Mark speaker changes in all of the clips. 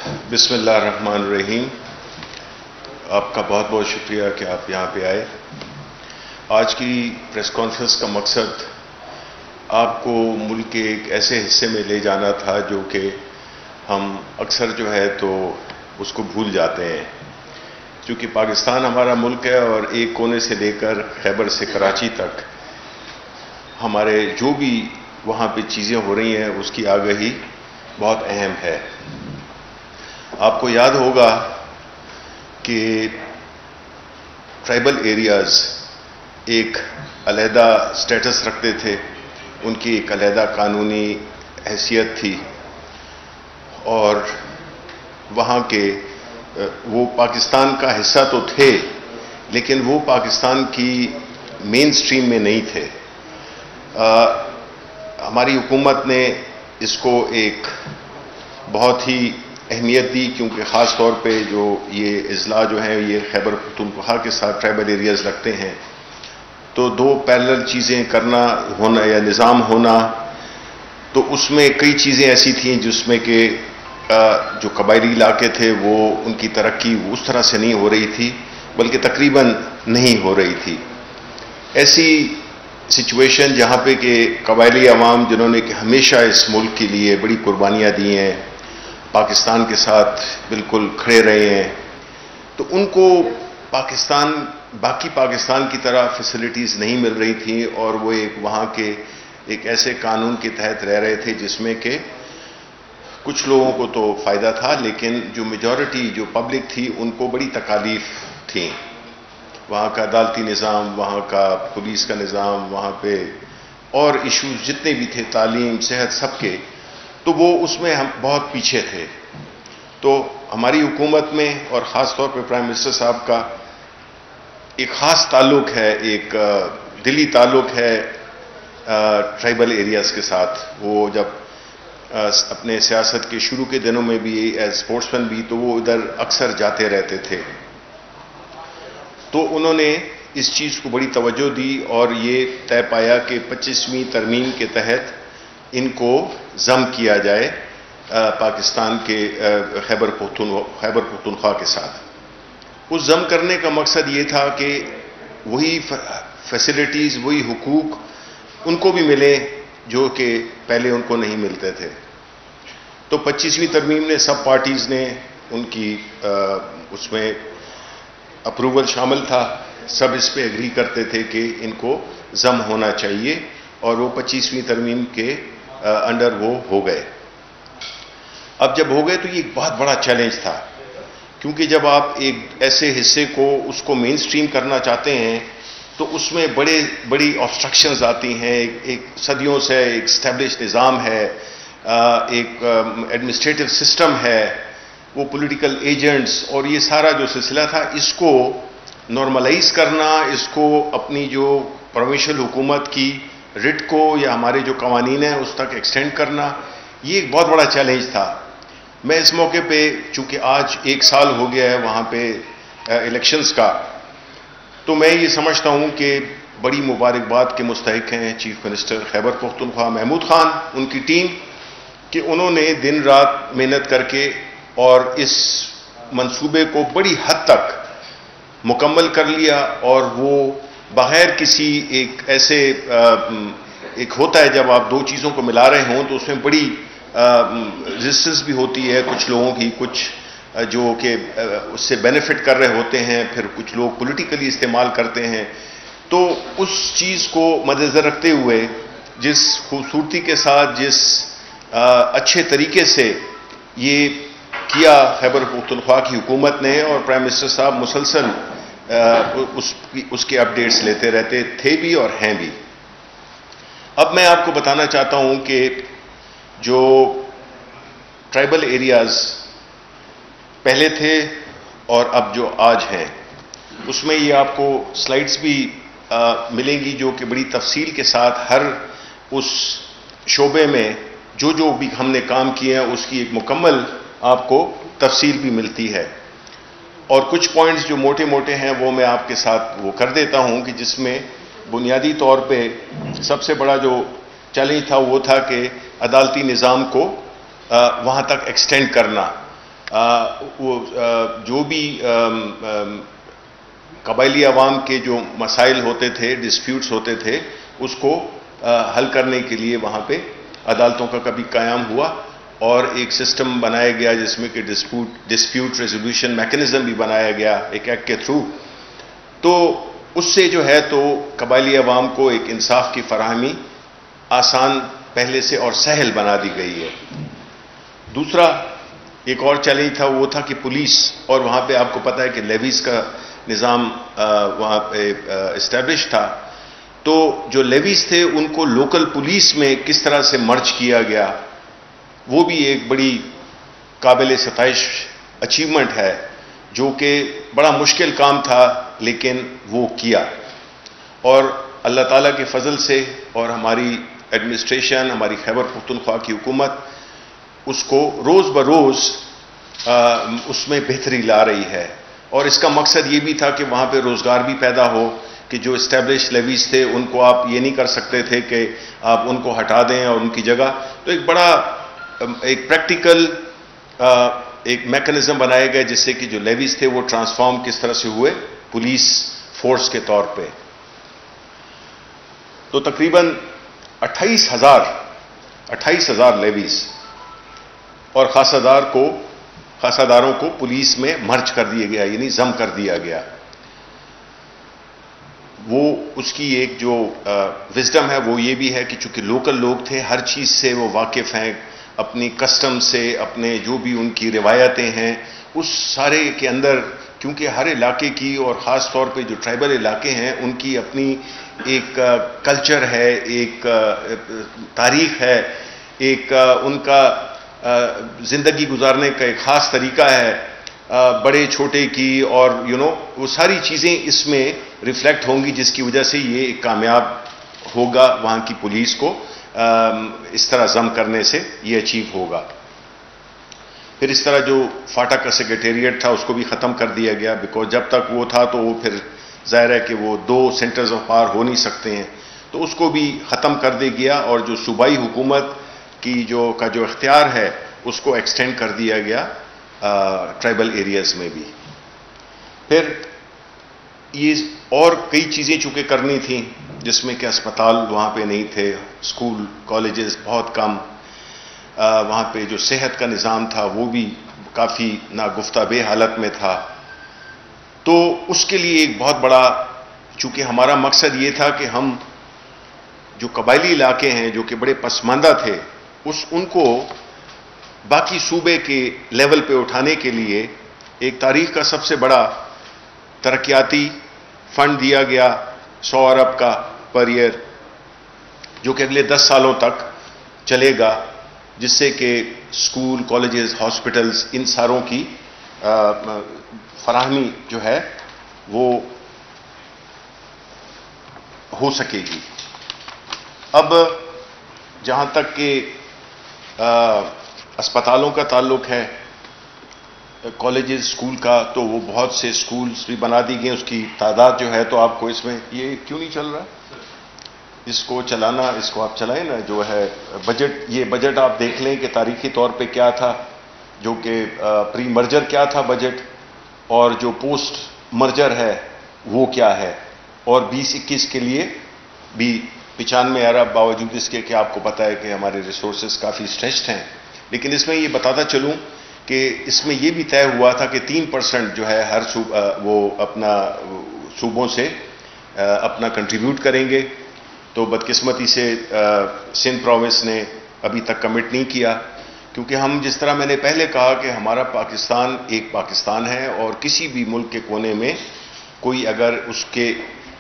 Speaker 1: بسم اللہ الرحمن الرحیم. آپ کا بہت بہت شکریہ کہ آپ یہاں پہ آئے. آج کی پریس کانفرنس کا مقصد آپ کو ملک کے ایک ایسے حصے میں لے جانا تھا جو کہ ہم اکثر جو ہے تو اس کو بھول جاتے ہیں. چونکہ پاکستان ہمارا ملک ہے اور ایک کونے سے لے کر خیبر سے کراچی تک ہمارے جو بھی وہاں پہ چیزیں ہو رہی ہیں اس کی آگہی بہت اہم ہے. آپ کو یاد ہوگا کہ ٹرائبل ایریاز ایک علیحدہ سٹیٹس رکھتے تھے, ان کی ایک علیحدہ قانونی حیثیت تھی اور وہاں کے وہ پاکستان کا حصہ تو تھے لیکن وہ پاکستان کی مین سٹریم میں نہیں تھے. ہماری حکومت نے اس کو ایک بہت ہی اہمیت دی کیونکہ خاص طور پہ جو یہ اضلاع جو ہیں یہ خیبر پختونخوا کے ساتھ ٹرائبل ایریاز لگتے ہیں, تو دو پیرلل چیزیں کرنا ہونا یا نظام ہونا, تو اس میں کئی چیزیں ایسی تھیں جس میں کہ جو قبائلی علاقے تھے وہ ان کی ترقی اس طرح سے نہیں ہو رہی تھی بلکہ تقریباً نہیں ہو رہی تھی. ایسی سچویشن جہاں پہ کہ قبائلی عوام جنہوں نے کہ ہمیشہ اس ملک کے لیے بڑی قربانیاں دی ہیں, پاکستان کے ساتھ بالکل کھڑے رہے ہیں, تو ان کو باقی پاکستان کی طرح فیسلٹیز نہیں مل رہی تھیں اور وہ وہاں کے ایک ایسے قانون کے تحت رہ رہے تھے جس میں کہ کچھ لوگوں کو تو فائدہ تھا لیکن جو میجورٹی جو پبلک تھی ان کو بڑی تکالیف تھیں. وہاں کا عدالتی نظام, وہاں کا پولیس کا نظام, وہاں پہ اور ایشوز جتنے بھی تھے, تعلیم, صحت, سب کے, تو وہ اس میں ہم بہت پیچھے تھے. تو ہماری حکومت میں اور خاص طور پہ پرائم منسٹر صاحب کا ایک خاص تعلق ہے, ایک دلی تعلق ہے ٹرائبل ایریاز کے ساتھ. وہ جب اپنے سیاست کے شروع کے دنوں میں بھی ایز اسپورٹس مین بھی تو وہ ادھر اکثر جاتے رہتے تھے. تو انہوں نے اس چیز کو بڑی توجہ دی اور یہ طے پایا کہ 25ویں ترمیم کے تحت ان کو ضم کیا جائے پاکستان کے خیبر پختونخوا کے ساتھ. اس ضم کرنے کا مقصد یہ تھا کہ وہی فیسلٹیز, وہی حقوق ان کو بھی ملیں جو کہ پہلے ان کو نہیں ملتے تھے. تو 25ویں ترمیم نے سب پارٹیز نے ان کی اس میں اپروول شامل تھا, سب اس پہ اگری کرتے تھے کہ ان کو ضم ہونا چاہیے اور وہ 25ویں ترمیم کے انڈر وہ ہو گئے. اب جب ہو گئے تو یہ ایک بہت بڑا چیلنج تھا کیونکہ جب آپ ایک ایسے حصے کو اس کو مین سٹریم کرنا چاہتے ہیں تو اس میں بڑی آبسٹرکشنز آتی ہیں. ایک صدیوں سے ایک اسٹیبلش نظام ہے, ایک ایڈمنسٹریٹو سسٹم ہے, وہ پولیٹیکل ایجنٹس اور یہ سارا جو سلسلہ تھا اس کو نارملائز کرنا, اس کو اپنی جو پروونشل حکومت کی رٹ کو یا ہمارے جو قوانین ہیں اس تک ایکسٹینڈ کرنا, یہ ایک بہت بڑا چیلنج تھا. میں اس موقع پہ چونکہ آج 1 سال ہو گیا ہے وہاں پہ الیکشنز کا, تو میں یہ سمجھتا ہوں کہ بڑی مبارکباد کے مستحق ہیں چیف منسٹر خیبر پختونخوا محمود خان, ان کی ٹیم, کہ انہوں نے دن رات محنت کر کے اور اس منصوبے کو بڑی حد تک مکمل کر لیا. اور وہ بغیر کسی ایک ایسے ایک ہوتا ہے جب آپ دو چیزوں کو ملا رہے ہوں تو اس میں بڑی ریزسٹنس بھی ہوتی ہے کچھ لوگوں کی, کچھ جو کہ اس سے بینیفٹ کر رہے ہوتے ہیں, پھر کچھ لوگ پولیٹیکلی استعمال کرتے ہیں. تو اس چیز کو مد نظر رکھتے ہوئے جس خوبصورتی کے ساتھ, جس اچھے طریقے سے یہ کیا خیبر پختونخوا کی حکومت نے, اور پرائم منسٹر صاحب مسلسل اس کے اپڈیٹس لیتے رہتے تھے بھی اور ہیں بھی. اب میں آپ کو بتانا چاہتا ہوں کہ جو ٹرائبل ایریاز پہلے تھے اور اب جو آج ہیں اس میں یہ آپ کو سلائڈز بھی ملیں گی جو کہ بڑی تفصیل کے ساتھ ہر اس شعبے میں جو بھی ہم نے کام کیے ہیں اس کی ایک مکمل آپ کو تفصیل بھی ملتی ہے. اور کچھ پوائنٹس جو موٹے موٹے ہیں وہ میں آپ کے ساتھ وہ کر دیتا ہوں کہ جس میں بنیادی طور پہ سب سے بڑا جو چیلنج تھا وہ تھا کہ عدالتی نظام کو وہاں تک ایکسٹینڈ کرنا. جو بھی قبائلی عوام کے جو مسائل ہوتے تھے، ڈسپیوٹس ہوتے تھے، اس کو حل کرنے کے لیے وہاں پہ عدالتوں کا کبھی قیام ہوا اور ایک سسٹم بنایا گیا جس میں کہ ڈسپیوٹ ریزولوشن میکنزم بھی بنایا گیا ایک ایکٹ کے تھرو. تو اس سے جو ہے تو قبائلی عوام کو ایک انصاف کی فراہمی آسان پہلے سے اور سہل بنا دی گئی ہے. دوسرا ایک اور چیلنج تھا، وہ تھا کہ پولیس، اور وہاں پہ آپ کو پتہ ہے کہ لیویز کا نظام وہاں پہ اسٹیبلش تھا، تو جو لیویز تھے ان کو لوکل پولیس میں کس طرح سے مرج کیا گیا، وہ بھی ایک بڑی قابل ستائش اچیومنٹ ہے، جو کہ بڑا مشکل کام تھا لیکن وہ کیا. اور اللہ تعالیٰ کے فضل سے اور ہماری ایڈمنسٹریشن، ہماری خیبر پختونخوا کی حکومت اس کو روز بروز اس میں بہتری لا رہی ہے. اور اس کا مقصد یہ بھی تھا کہ وہاں پہ روزگار بھی پیدا ہو، کہ جو اسٹیبلش لیویز تھے ان کو آپ یہ نہیں کر سکتے تھے کہ آپ ان کو ہٹا دیں اور ان کی جگہ، تو ایک بڑا ایک پریکٹیکل ایک میکنزم بنایا گیا جس سے کہ جو لیویز تھے وہ ٹرانسفارم کس طرح سے ہوئے پولیس فورس کے طور پہ. تو تقریباً 28,000 لیویز اور خاصہ داروں کو پولیس میں مرج کر دیا گیا، یعنی ضم کر دیا گیا. وہ اس کی ایک جو وزڈم ہے وہ یہ بھی ہے کہ چونکہ لوکل لوگ تھے، ہر چیز سے وہ واقف ہیں، اپنی کسٹم سے، اپنے جو بھی ان کی روایتیں ہیں اس سارے کے اندر، کیونکہ ہر علاقے کی اور خاص طور پہ جو ٹرائبل علاقے ہیں ان کی اپنی ایک کلچر ہے، ایک تاریخ ہے، ایک ان کا زندگی گزارنے کا ایک خاص طریقہ ہے، بڑے چھوٹے کی، اور وہ ساری چیزیں اس میں ریفلیکٹ ہوں گی، جس کی وجہ سے یہ ایک کامیاب ہوگا وہاں کی پولیس کو اس طرح ضم کرنے سے یہ اچیو ہوگا. پھر اس طرح جو فاٹا کا سیکریٹریٹ تھا اس کو بھی ختم کر دیا گیا، بیکاز جب تک وہ تھا تو وہ پھر ظاہر ہے کہ وہ 2 سینٹرز آف پاور ہو نہیں سکتے ہیں، تو اس کو بھی ختم کر دیا گیا. اور جو صوبائی حکومت کی جو اختیار ہے اس کو ایکسٹینڈ کر دیا گیا ٹرائبل ایریاز میں بھی. پھر یہ اور کئی چیزیں چونکہ کرنی تھیں، جس میں کہ اسپتال وہاں پہ نہیں تھے، اسکول کالجز بہت کم، وہاں پہ جو صحت کا نظام تھا وہ بھی کافی ناگفتہ بے حالت میں تھا. تو اس کے لیے ایک بہت بڑا، چونکہ ہمارا مقصد یہ تھا کہ ہم جو قبائلی علاقے ہیں جو کہ بڑے پسماندہ تھے ان کو باقی صوبے کے لیول پہ اٹھانے کے لیے ایک تاریخ کا سب سے بڑا ترقیاتی فنڈ دیا گیا 100 ارب کا پر ایئر، جو کہ اگلے 10 سالوں تک چلے گا، جس سے کہ اسکول کالجز ہاسپٹلز ان ساروں کی فراہمی جو ہے وہ ہو سکے گی. اب جہاں تک کہ اسپتالوں کا تعلق ہے، کالجز اسکول کا، تو وہ بہت سے اسکولز بھی بنا دی گئے. اس کی تعداد جو ہے تو آپ کو اس میں یہ کیوں نہیں چل رہا، اس کو چلانا، اس کو آپ چلائیں نا، جو ہے بجٹ، یہ بجٹ آپ دیکھ لیں کہ تاریخی طور پہ کیا تھا، جو کہ پری مرجر کیا تھا بجٹ، اور جو پوسٹ مرجر ہے وہ کیا ہے. اور 20-21 کے لیے بھی 95 ارب، باوجود اس کے کہ آپ کو پتہ ہے کہ ہمارے ریسورسز کافی اسٹریچڈ ہیں. لیکن اس میں یہ بتاتا چلوں کہ اس میں یہ بھی طے ہوا تھا کہ 3% جو ہے ہر وہ اپنا صوبوں سے اپنا کنٹریبیوٹ کریں گے. تو بدقسمتی سے سندھ پروونس نے ابھی تک کمٹ نہیں کیا، کیونکہ ہم جس طرح میں نے پہلے کہا کہ ہمارا پاکستان ایک پاکستان ہے، اور کسی بھی ملک کے کونے میں کوئی اگر اس کے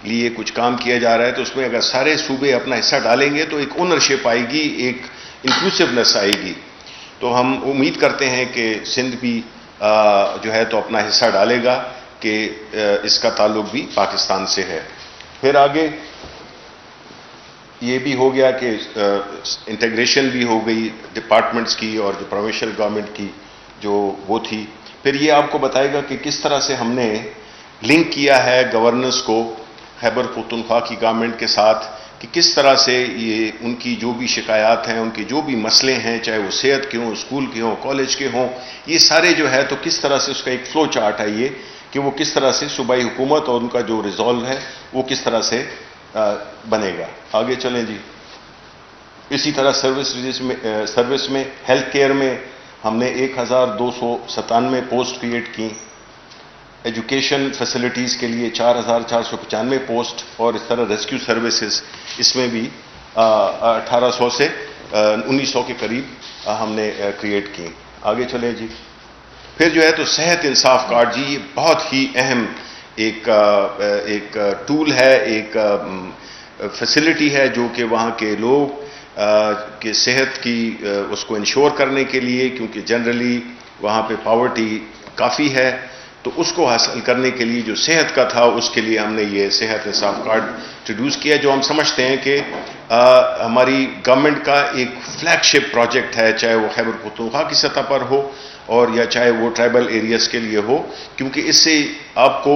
Speaker 1: لیے کچھ کام کیا جا رہا ہے تو اس میں اگر سارے صوبے اپنا حصہ ڈالیں گے تو ایک اونرشپ آئے گی، ایک انکلوسیونیس آئے گی. تو ہم امید کرتے ہیں کہ سندھ بھی جو ہے تو اپنا حصہ ڈالے گا، کہ اس کا تعلق بھی پاکستان سے ہے. پھر آگے یہ بھی ہو گیا کہ انٹیگریشن بھی ہو گئی ڈپارٹمنٹس کی اور جو پروونشل گورنمنٹ کی جو وہ تھی. پھر یہ آپ کو بتائے گا کہ کس طرح سے ہم نے لنک کیا ہے گورننس کو خیبر پختونخوا کی گورنمنٹ کے ساتھ، کہ کس طرح سے یہ ان کی جو بھی شکایات ہیں، ان کے جو بھی مسئلے ہیں، چاہے وہ صحت کے ہوں، اسکول کے ہوں، کالج کے ہوں، یہ سارے جو ہے تو کس طرح سے اس کا ایک فلو چارٹ ہے یہ کہ وہ کس طرح سے صوبائی حکومت اور ان کا جو ریزالو ہے وہ کس طرح سے بنے گا. آگے چلیں جی. اسی طرح سروس میں ہیلتھ کیئر میں ہم نے 1297 پوسٹ کریٹ کی. ایجوکیشن فیسلٹیز کے لیے 4495 پوسٹ، اور اس طرح ریسکیو سروسز اس میں بھی 1800 سے 1900 کے قریب ہم نے کریٹ کی. آگے چلیں جی. پھر جو ہے تو صحت انصاف کارڈ جی، یہ بہت ہی اہم ایک ٹول ہے، ایک فیسلٹی ہے جو کہ وہاں کے لوگ کہ صحت کی اس کو انشور کرنے کے لیے، کیونکہ جنرلی وہاں پہ پاورٹی کافی ہے، تو اس کو حاصل کرنے کے لیے جو صحت کا تھا اس کے لیے ہم نے یہ صحت انصاف کارڈ انٹروڈیوس کیا، جو ہم سمجھتے ہیں کہ ہماری گورنمنٹ کا ایک فلیگ شپ پروجیکٹ ہے، چاہے وہ خیبر پختونخوا کی سطح پر ہو اور یا چاہے وہ ٹرائبل ایریاز کے لیے ہو، کیونکہ اس سے آپ کو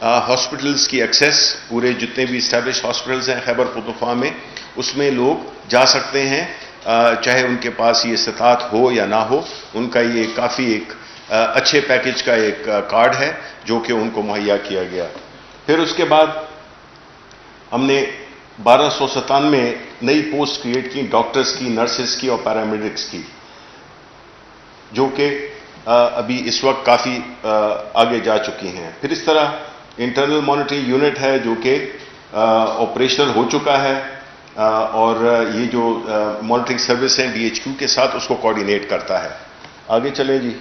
Speaker 1: ہاسپٹلز کی ایکسیس، پورے جتنے بھی اسٹیبلش ہاسپٹلز ہیں خیبر پختونخوا میں، اس میں لوگ جا سکتے ہیں، چاہے ان کے پاس یہ استطاعت ہو یا نہ ہو. ان کا یہ کافی ایک اچھے پیکج کا ایک کارڈ ہے جو کہ ان کو مہیا کیا گیا. پھر اس کے بعد ہم نے 1297 نئی پوسٹ کریٹ کی، ڈاکٹرز کی، نرسز کی اور پیرامیڈکس کی، جو کہ ابھی اس وقت کافی آگے جا چکی ہیں. پھر اس طرح انٹرنل مانیٹرنگ یونٹ ہے جو کہ آپریشنل ہو چکا ہے، اور یہ جو مانیٹرنگ سروس ہیں DHQ کے ساتھ اس کو کوآرڈینیٹ کرتا ہے. آگے چلیں جی.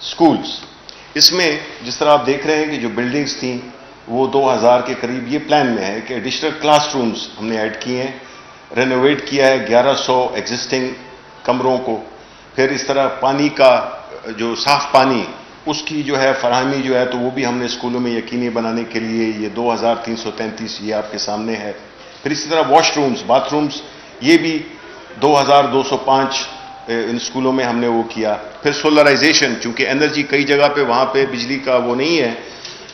Speaker 1: سکولز، اس میں جس طرح آپ دیکھ رہے ہیں کہ جو بلڈنگز تھیں وہ 2000 کے قریب یہ پلان میں ہے کہ ایڈیشنل کلاس رومز ہم نے ایڈ کیے ہیں، رینوویٹ کیا ہے 1100 ایگزسٹنگ کمروں کو. پھر اس طرح پانی کا جو صاف پانی اس کی جو ہے فراہمی جو ہے تو وہ بھی ہم نے اسکولوں میں یقینی بنانے کے لیے یہ 2333 یہ آپ کے سامنے ہے. پھر اسی طرح واش رومز، باتھ رومز، یہ بھی 2205 ان اسکولوں میں ہم نے وہ کیا. پھر سولرائزیشن، چونکہ انرجی کئی جگہ پہ وہاں پہ بجلی کا وہ نہیں ہے،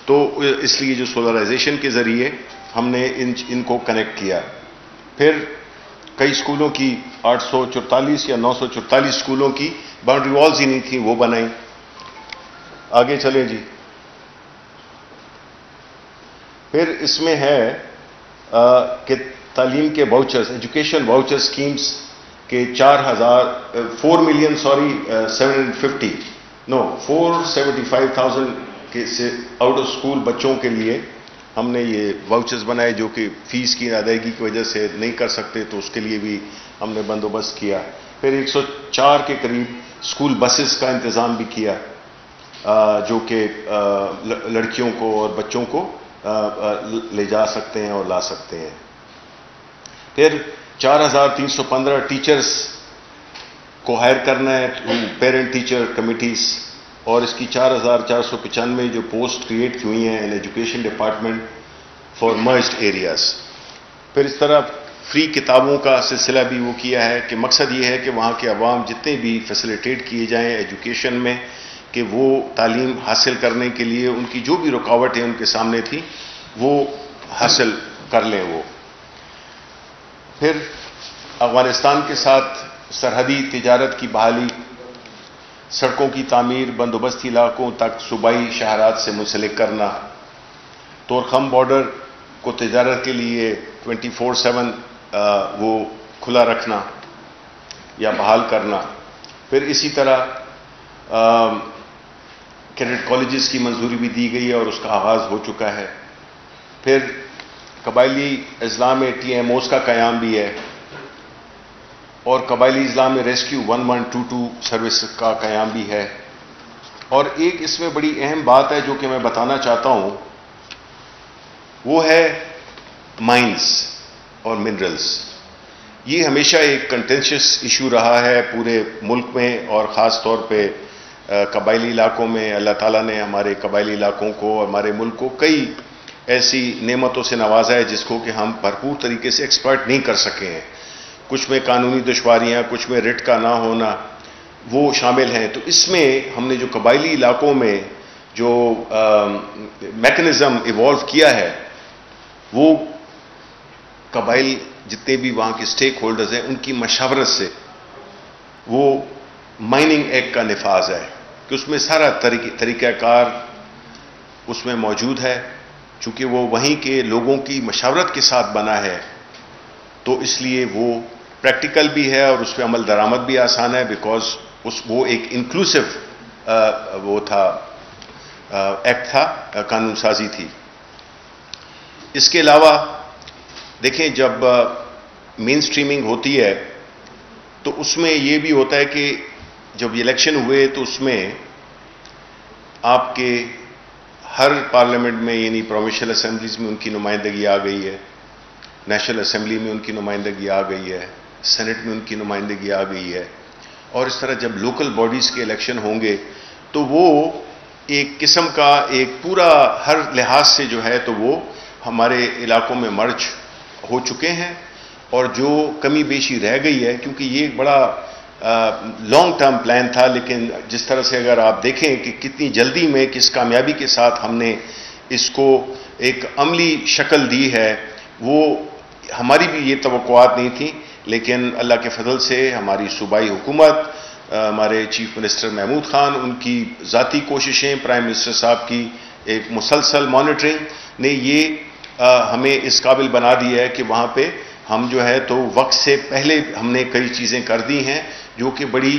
Speaker 1: تو اس لیے جو سولرائزیشن کے ذریعے ہم نے ان کو کنیکٹ کیا. پھر کئی اسکولوں کی 844 یا 944 اسکولوں کی باؤنڈری والز ہی نہیں تھیں، وہ بنائیں. آگے چلیں جی. پھر اس میں ہے کہ تعلیم کے واؤچرز، ایجوکیشن واؤچر سکیمز کے 475,000 کے سے آؤٹ آف اسکول بچوں کے لیے ہم نے یہ واؤچرز بنائے جو کہ فیس کی ادائیگی کی وجہ سے نہیں کر سکتے، تو اس کے لیے بھی ہم نے بندوبست کیا. پھر 104 کے قریب اسکول بسز کا انتظام بھی کیا جو کہ لڑکیوں کو اور بچوں کو لے جا سکتے ہیں اور لا سکتے ہیں. پھر 4315 ٹیچرز کو ہائر کرنا ہے، پیرنٹ ٹیچر کمیٹیز، اور اس کی 4495 جو پوسٹ کریٹ ہوئی ہیں ان education department for merged areas. پھر اس طرح فری کتابوں کا سلسلہ بھی وہ کیا ہے کہ مقصد یہ ہے کہ وہاں کے عوام جتنے بھی فیسیلیٹیٹ کیے جائیں ایجوکیشن میں کہ وہ تعلیم حاصل کرنے کے لیے ان کی جو بھی رکاوٹیں ان کے سامنے تھی وہ حاصل کر لیں وہ. پھر افغانستان کے ساتھ سرحدی تجارت کی بحالی، سڑکوں کی تعمیر، بندوبستی علاقوں تک صوبائی شاہراہات سے منسلک کرنا، طورخم بارڈر کو تجارت کے لیے 24/7 وہ کھلا رکھنا یا بحال کرنا. پھر اسی طرح کیڈٹ کالجز کی منظوری بھی دی گئی ہے اور اس کا آغاز ہو چکا ہے. پھر قبائلی اضلاع میں TMOs کا قیام بھی ہے، اور قبائلی اضلاع میں ریسکیو 1122 سروس کا قیام بھی ہے. اور ایک اس میں بڑی اہم بات ہے جو کہ میں بتانا چاہتا ہوں، وہ ہے مائنز اور منرلز. یہ ہمیشہ ایک کنٹینشس ایشو رہا ہے پورے ملک میں، اور خاص طور پہ قبائلی علاقوں میں. اللہ تعالیٰ نے ہمارے قبائلی علاقوں کو، ہمارے ملک کو کئی ایسی نعمتوں سے نوازا ہے جس کو کہ ہم بھرپور طریقے سے ایکسپلائٹ نہیں کر سکے ہیں. کچھ میں قانونی دشواریاں، کچھ میں رٹ کا نہ ہونا وہ شامل ہیں. تو اس میں ہم نے جو قبائلی علاقوں میں جو میکنزم ایوالو کیا ہے وہ قبائل جتنے بھی وہاں کے سٹیک ہولڈرز ہیں ان کی مشاورت سے وہ مائننگ ایکٹ کا نفاذ ہے کہ اس میں سارا طریقہ کار اس میں موجود ہے. چونکہ وہ وہیں کے لوگوں کی مشاورت کے ساتھ بنا ہے تو اس لیے وہ پریکٹیکل بھی ہے اور اس پہ عمل درآمد بھی آسان ہے، بیکاز وہ ایک انکلوسیو وہ تھا ایکٹ تھا، قانون سازی تھی. اس کے علاوہ دیکھیں جب مین سٹریمنگ ہوتی ہے تو اس میں یہ بھی ہوتا ہے کہ جب الیکشن ہوئے تو اس میں آپ کے ہر پارلیمنٹ میں یعنی پروونشل اسمبلیز میں ان کی نمائندگی آ گئی ہے، نیشنل اسمبلی میں ان کی نمائندگی آ گئی ہے، سینٹ میں ان کی نمائندگی آ گئی ہے، اور اس طرح جب لوکل باڈیز کے الیکشن ہوں گے تو وہ ایک قسم کا ایک پورا ہر لحاظ سے جو ہے تو وہ ہمارے علاقوں میں مرج ہو چکے ہیں. اور جو کمی بیشی رہ گئی ہے، کیونکہ یہ ایک بڑا لانگ ٹرم پلان تھا، لیکن جس طرح سے اگر آپ دیکھیں کہ کتنی جلدی میں کس کامیابی کے ساتھ ہم نے اس کو ایک عملی شکل دی ہے، وہ ہماری بھی یہ توقعات نہیں تھیں. لیکن اللہ کے فضل سے ہماری صوبائی حکومت، ہمارے چیف منسٹر محمود خان، ان کی ذاتی کوششیں، پرائم منسٹر صاحب کی ایک مسلسل مانیٹرنگ نے یہ ہمیں اس قابل بنا دیا ہے کہ وہاں پہ ہم جو ہے تو وقت سے پہلے ہم نے کئی چیزیں کر دی ہیں جو کہ بڑی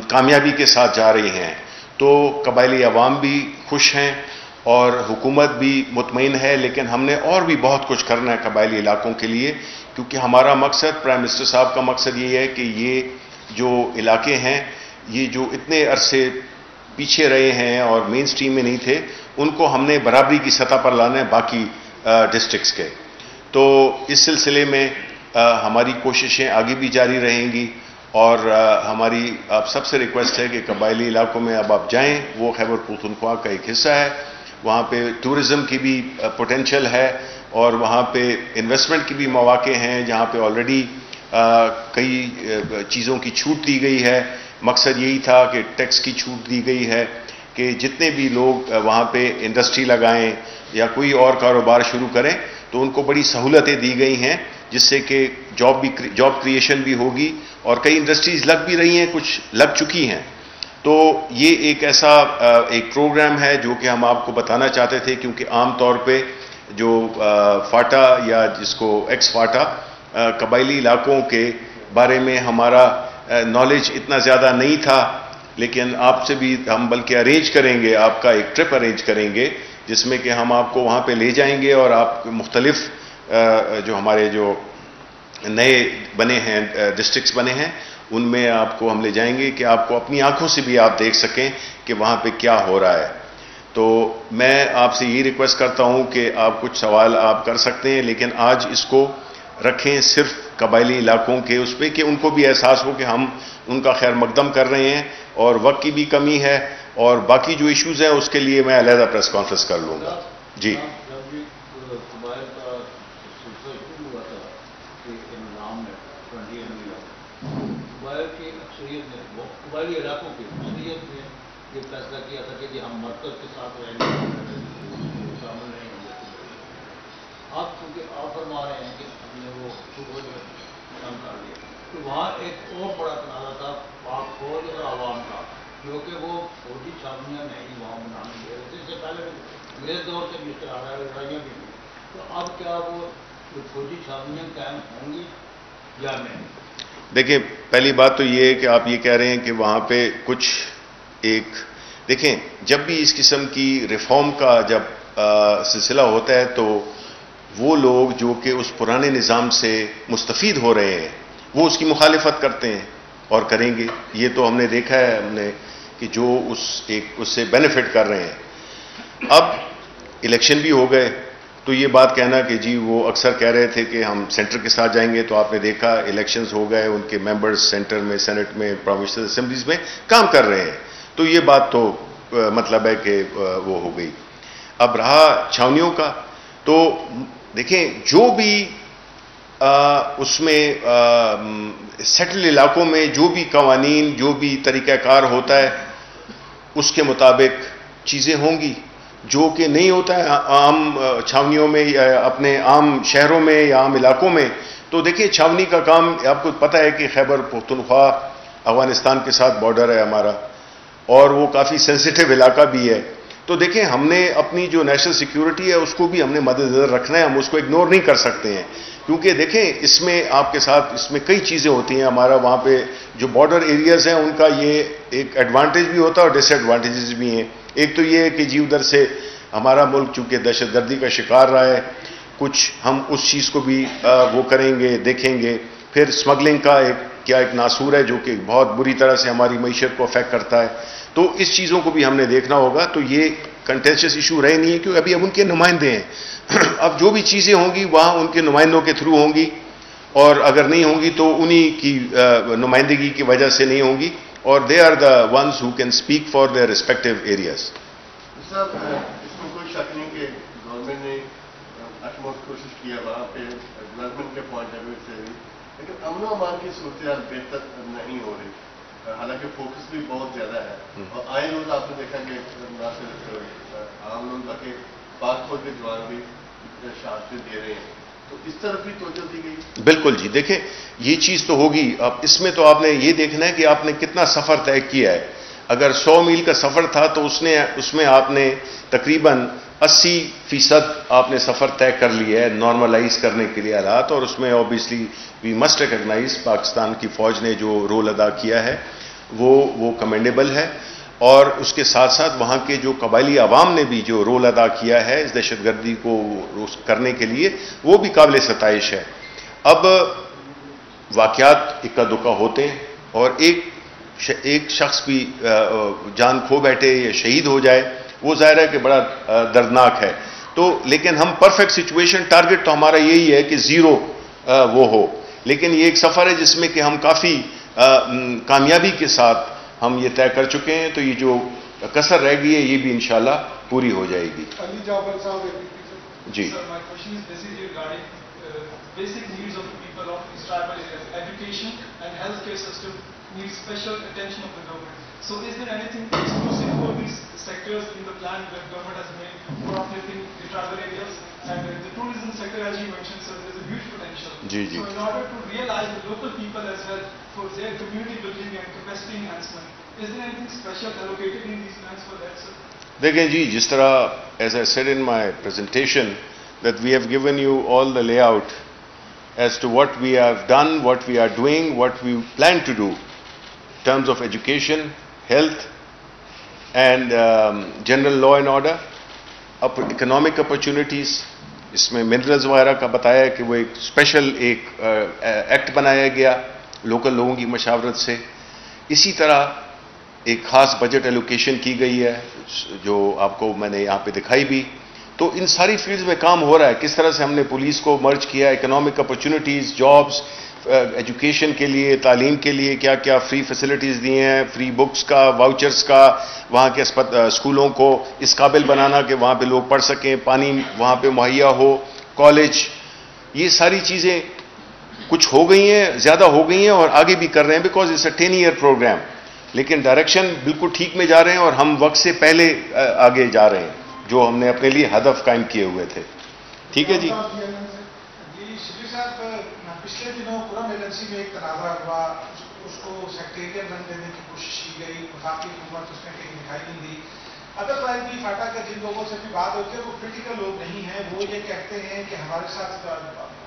Speaker 1: کامیابی کے ساتھ جا رہی ہیں. تو قبائلی عوام بھی خوش ہیں اور حکومت بھی مطمئن ہے، لیکن ہم نے اور بھی بہت کچھ کرنا ہے قبائلی علاقوں کے لیے، کیونکہ ہمارا مقصد، پرائم منسٹر صاحب کا مقصد یہ ہے کہ یہ جو علاقے ہیں، یہ جو اتنے عرصے پیچھے رہے ہیں اور مین سٹریم میں نہیں تھے، ان کو ہم نے برابری کی سطح پر لانا ہے باقی ڈسٹرکٹس کے. تو اس سلسلے میں ہماری کوششیں آگے بھی جاری رہیں گی، اور ہماری آپ سب سے ریکویسٹ ہے کہ قبائلی علاقوں میں اب آپ جائیں، وہ خیبر پختونخوا کا ایک حصہ ہے، وہاں پہ ٹورزم کی بھی پوٹینشیل ہے اور وہاں پہ انویسٹمنٹ کی بھی مواقع ہیں، جہاں پہ آلریڈی کئی چیزوں کی چھوٹ دی گئی ہے. مقصد یہی تھا کہ ٹیکس کی چھوٹ دی گئی ہے کہ جتنے بھی لوگ وہاں پہ انڈسٹری لگائیں یا کوئی اور کاروبار شروع کریں تو ان کو بڑی سہولتیں دی گئی ہیں، جس سے کہ جاب کریشن بھی ہوگی، اور کئی انڈسٹریز لگ بھی رہی ہیں، کچھ لگ چکی ہیں. تو یہ ایک ایسا ایک پروگرام ہے جو کہ ہم آپ کو بتانا چاہتے تھے، کیونکہ عام طور پہ جو فاٹا یا جس کو ایکس فاٹا قبائلی علاقوں کے بارے میں ہمارا نالج اتنا زیادہ نہیں تھا. لیکن آپ سے بھی ہم بلکہ ارینج کریں گے، آپ کا ایک ٹرپ ارینج کریں گے جس میں کہ ہم آپ کو وہاں پہ لے جائیں گے، اور آپ مختلف جو ہمارے جو نئے بنے ہیں ڈسٹرکٹس بنے ہیں ان میں آپ کو ہم لے جائیں گے کہ آپ کو اپنی آنکھوں سے بھی آپ دیکھ سکیں کہ وہاں پہ کیا ہو رہا ہے. تو میں آپ سے یہ ریکویسٹ کرتا ہوں کہ آپ کچھ سوال آپ کر سکتے ہیں، لیکن آج اس کو رکھیں صرف قبائلی علاقوں کے اس پہ کہ ان کو بھی احساس ہو کہ ہم ان کا خیر مقدم کر رہے ہیں، اور وقت کی بھی کمی ہے، اور باقی جو ایشوز ہیں اس کے لیے میں علیحدہ پریس کانفرنس کر لوں گا. جی
Speaker 2: قبائلی علاقوں کی اکثریت نے یہ فیصلہ کیا تھا کہ ہم مرکز کے ساتھ رہنے شامل نہیں ہوں گے. آپ کیونکہ آپ فرما رہے ہیں کہ ہم نے وہ صبح جو کام کر لیا، تو وہاں ایک اور بڑا تنازع تھا پاک فوج اور عوام کا، کیونکہ وہ فوجی چھاونیاں نہیں وہاں بنانے دے رہے تھے. اس سے پہلے انگریز دور سے بھی اس طرح لڑائیاں بھی ہوئی، تو اب کیا وہ فوجی چھاونیاں قائم ہوں گی یا نہیں؟
Speaker 1: دیکھیں، پہلی بات تو یہ ہے کہ آپ یہ کہہ رہے ہیں کہ وہاں پہ کچھ ایک دیکھیں، جب بھی اس قسم کی ریفارم کا جب سلسلہ ہوتا ہے تو وہ لوگ جو کہ اس پرانے نظام سے مستفید ہو رہے ہیں وہ اس کی مخالفت کرتے ہیں اور کریں گے. یہ تو ہم نے دیکھا ہے ہم نے کہ جو اس سے بینیفٹ کر رہے ہیں. اب الیکشن بھی ہو گئے تو یہ بات کہنا کہ جی وہ اکثر کہہ رہے تھے کہ ہم سینٹر کے ساتھ جائیں گے، تو آپ نے دیکھا الیکشنز ہو گئے، ان کے ممبرز سینٹر میں، سینٹ میں، پروونشل اسمبلیز میں کام کر رہے ہیں. تو یہ بات تو مطلب ہے کہ وہ ہو گئی. اب رہا چھاونیوں کا، تو دیکھیں جو بھی اس میں سیٹل علاقوں میں جو بھی قوانین، جو بھی طریقہ کار ہوتا ہے اس کے مطابق چیزیں ہوں گی. جو کہ نہیں ہوتا ہے عام چھاونیوں میں یا اپنے عام شہروں میں یا عام علاقوں میں. تو دیکھیں چھاونی کا کام آپ کو پتہ ہے کہ خیبر پختونخوا افغانستان کے ساتھ بارڈر ہے ہمارا, اور وہ کافی سینسیٹیو علاقہ بھی ہے. تو دیکھیں ہم نے اپنی جو نیشنل سیکیورٹی ہے اس کو بھی ہم نے مد نظر رکھنا ہے, ہم اس کو اگنور نہیں کر سکتے ہیں, کیونکہ دیکھیں اس میں آپ کے ساتھ اس میں کئی چیزیں ہوتی ہیں. ہمارا وہاں پہ جو بارڈر ایریاز ہیں ان کا یہ ایک ایڈوانٹیج بھی ہوتا ہے اور ڈس ایڈوانٹیجز بھی ہیں. ایک تو یہ ہے کہ جی ادھر سے ہمارا ملک چونکہ دہشت گردی کا شکار رہا ہے, کچھ ہم اس چیز کو بھی وہ کریں گے, دیکھیں گے. پھر اسمگلنگ کا ایک ناسور ہے جو کہ بہت بری طرح سے ہماری معیشت کو افیکٹ کرتا ہے. تو اس چیزوں کو بھی ہم نے دیکھنا ہوگا. تو یہ کنٹینشس ایشو رہے نہیں ہے کیونکہ ابھی اب ان کے نمائندے ہیں. اب جو بھی چیزیں ہوں گی وہاں ان کے نمائندوں کے تھرو ہوں گی, اور اگر نہیں ہوں گی تو انہی کی نمائندگی کی وجہ سے نہیں ہوں گی, اور they are the ones who can speak for their respective areas.
Speaker 3: صاحب اس میں کوئی شک نہیں کہ گورنمنٹ نے اٹموسٹ کوشش کیا وہاں پہ ڈیولپمنٹ کے پوائنٹ آف ویو سے بھی, لیکن امن و امان کی صورتحال بہتر نہیں ہو رہی. حالانکہ فوکس بھی بہت زیادہ ہے, اور آئے روز آپ نے دیکھا کہ نہ صرف عام لوگ بلکہ پاک فوج کے جوان بھی شہادتیں دے رہے ہیں. تو اس طرف بھی توجہ دی گئی.
Speaker 1: بالکل جی, دیکھیں یہ چیز تو ہوگی. اب اس میں تو آپ نے یہ دیکھنا ہے کہ آپ نے کتنا سفر طے کیا ہے. اگر 100 میل کا سفر تھا تو اس میں آپ نے تقریباً 80% آپ نے سفر طے کر لیا ہے نارملائز کرنے کے لیے حالات. اور اس میں obviously we must recognise Pakistan کی فوج نے جو رول ادا کیا ہے وہ کمینڈیبل ہے, اور اس کے ساتھ ساتھ وہاں کے جو قبائلی عوام نے بھی جو رول ادا کیا ہے اس دہشت گردی کو کرنے کے لیے وہ بھی قابل ستائش ہے. اب واقعات اکا دکا ہوتے ہیں, اور ایک شخص بھی جان کھو بیٹھے یا شہید ہو جائے وہ ظاہر ہے کہ بڑا دردناک ہے. تو لیکن ہم پرفیکٹ سچویشن ٹارگٹ تو ہمارا یہی ہے کہ 0 وہ ہو. لیکن یہ ایک سفر ہے جس میں کہ ہم کافی کامیابی کے ساتھ ہم یہ طے کر چکے ہیں. تو یہ جو کسر رہ گئی ہے یہ بھی انشاءاللہ پوری ہو جائے گی. جی
Speaker 4: basic needs of the people of these tribal areas, education and healthcare system needs special attention of the government. So is there anything exclusive for these sectors in the plan that government has made for uplifting the tribal areas? And the tourism sector, as you mentioned, sir, there is a huge potential. So in order to realize the local people as well for their community building and capacity enhancement, is there anything special allocated in these plans for that, sir?
Speaker 1: دیکھیں جی, جس طرح as I said in my presentation that we have given you all the layout as to what we have done, what we are doing, what we plan to do in terms of education, health and general law and order, economic opportunities. اس میں minerals وغیرہ کا بتایا کہ وہ ایک special act بنایا گیا local لوگوں کی مشاورت سے. اسی طرح ایک خاص بجٹ ایلوکیشن کی گئی ہے جو آپ کو میں نے یہاں پہ دکھائی بھی. تو ان ساری فیلڈز میں کام ہو رہا ہے. کس طرح سے ہم نے پولیس کو مرج کیا, اکنامک اپرچونٹیز, جابز, ایجوکیشن کے لیے, تعلیم کے لیے کیا کیا فری فیسلٹیز دیے ہیں, فری بکس کا, واؤچرز کا, وہاں کے اسکولوں کو اس قابل بنانا کہ وہاں پہ لوگ پڑھ سکیں, پانی وہاں پہ مہیا ہو, کالج. یہ ساری چیزیں کچھ ہو گئی ہیں, زیادہ ہو گئی ہیں اور آگے بھی کر رہے ہیں because it's a 10 year programme. لیکن ڈائریکشن بالکل ٹھیک میں جا رہے ہیں اور ہم وقت سے پہلے آگے جا رہے ہیں جو ہم نے اپنے لیے ہدف قائم کیے ہوئے تھے. ٹھیک ہے جی.
Speaker 5: شبیر صاحب, پچھلے دنوں قرم ایجنسی میں ایک تنازع ہوا, اس کو سیکٹریٹ رن دینے کی کوشش کی گئی, وفاقی حکومت اس میں کہیں دکھائی نہیں دی. ادروائز بھی فاٹا کے جن لوگوں سے بھی بات ہوتی ہے وہ پولیٹیکل لوگ نہیں ہیں, وہ یہ کہتے ہیں کہ ہمارے ساتھ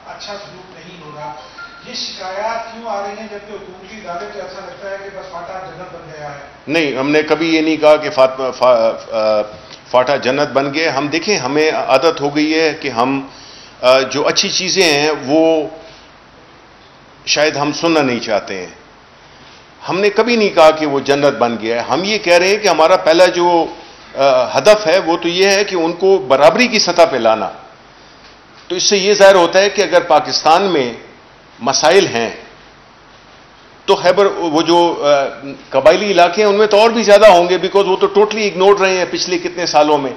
Speaker 5: اچھا سلوک نہیں ہوگا. یہ شکایات کیوں آ رہی ہیں جبکہ حکومتی ادارے کو ایسا لگتا ہے کہ بس فاٹا جنت بن گیا ہے؟
Speaker 1: نہیں, ہم نے کبھی یہ نہیں کہا کہ فاٹا جنت بن گئے. ہم دیکھیں ہمیں عادت ہو گئی ہے کہ ہم جو اچھی چیزیں ہیں وہ شاید ہم سننا نہیں چاہتے ہیں. ہم نے کبھی نہیں کہا کہ وہ جنت بن گیا ہے. ہم یہ کہہ رہے ہیں کہ ہمارا پہلا جو ہدف ہے وہ تو یہ ہے کہ ان کو برابری کی سطح پہ لانا. تو اس سے یہ ظاہر ہوتا ہے کہ اگر پاکستان میں مسائل ہیں تو خیبر وہ جو قبائلی علاقے ہیں ان میں تو اور بھی زیادہ ہوں گے بیکاز وہ تو ٹوٹلی اگنورڈ رہے ہیں پچھلے کتنے سالوں میں.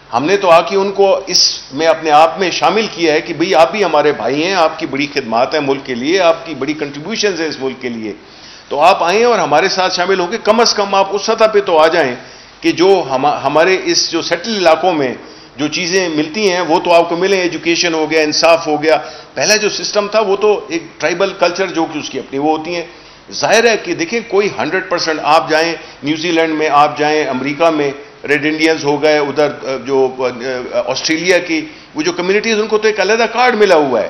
Speaker 1: ہم نے تو آ کے ان کو اس میں اپنے آپ میں شامل کیا ہے کہ بھئی آپ بھی ہمارے بھائی ہیں, آپ کی بڑی خدمات ہیں ملک کے لیے, آپ کی بڑی کنٹریبیوشنز ہیں اس ملک کے لیے, تو آپ آئیں اور ہمارے ساتھ شامل ہوں گے. کم از کم آپ اس سطح پہ تو آ جائیں کہ جو ہمارے اس جو سیٹل علاقوں میں جو چیزیں ملتی ہیں وہ تو آپ کو ملیں، ایجوکیشن ہو گیا، انصاف ہو گیا. پہلا جو سسٹم تھا وہ تو ایک ٹرائبل کلچر جو کہ اس کی اپنی وہ ہوتی ہیں. ظاہر ہے کہ دیکھیں کوئی 100% آپ جائیں نیوزی لینڈ میں، آپ جائیں امریکہ میں، ریڈ انڈینز ہو گئے ادھر، جو آسٹریلیا کی وہ جو کمیونٹیز ان کو تو ایک علیحدہ کارڈ ملا ہوا ہے.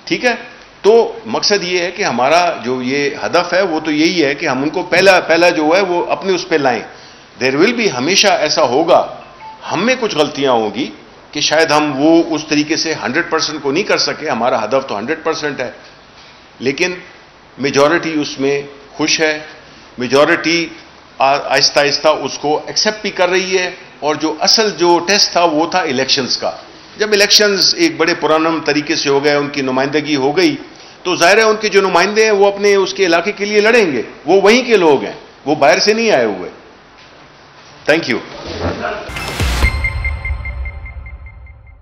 Speaker 1: ٹھیک ہے، تو مقصد یہ ہے کہ ہمارا جو یہ ہدف ہے وہ تو یہی ہے کہ ہم ان کو پہلا جو ہے وہ اپنے اس پہ لائیں. دیر ول بھی ہمیشہ ایسا ہوگا، ہم میں کچھ غلطیاں ہوں گی کہ شاید ہم وہ اس طریقے سے 100% کو نہیں کر سکے. ہمارا ہدف تو 100% ہے، لیکن میجورٹی اس میں خوش ہے. میجورٹی آہستہ آہستہ اس کو ایکسیپٹ بھی کر رہی ہے. اور جو اصل جو ٹیسٹ تھا وہ تھا الیکشنز کا. جب الیکشنز ایک بڑے پرامن طریقے سے ہو گئے، ان کی نمائندگی ہو گئی، تو ظاہر ہے ان کے جو نمائندے ہیں وہ اپنے اس کے علاقے کے لیے لڑیں گے. وہ وہیں کے لوگ ہیں، وہ باہر سے نہیں آئے ہوئے. Thank you.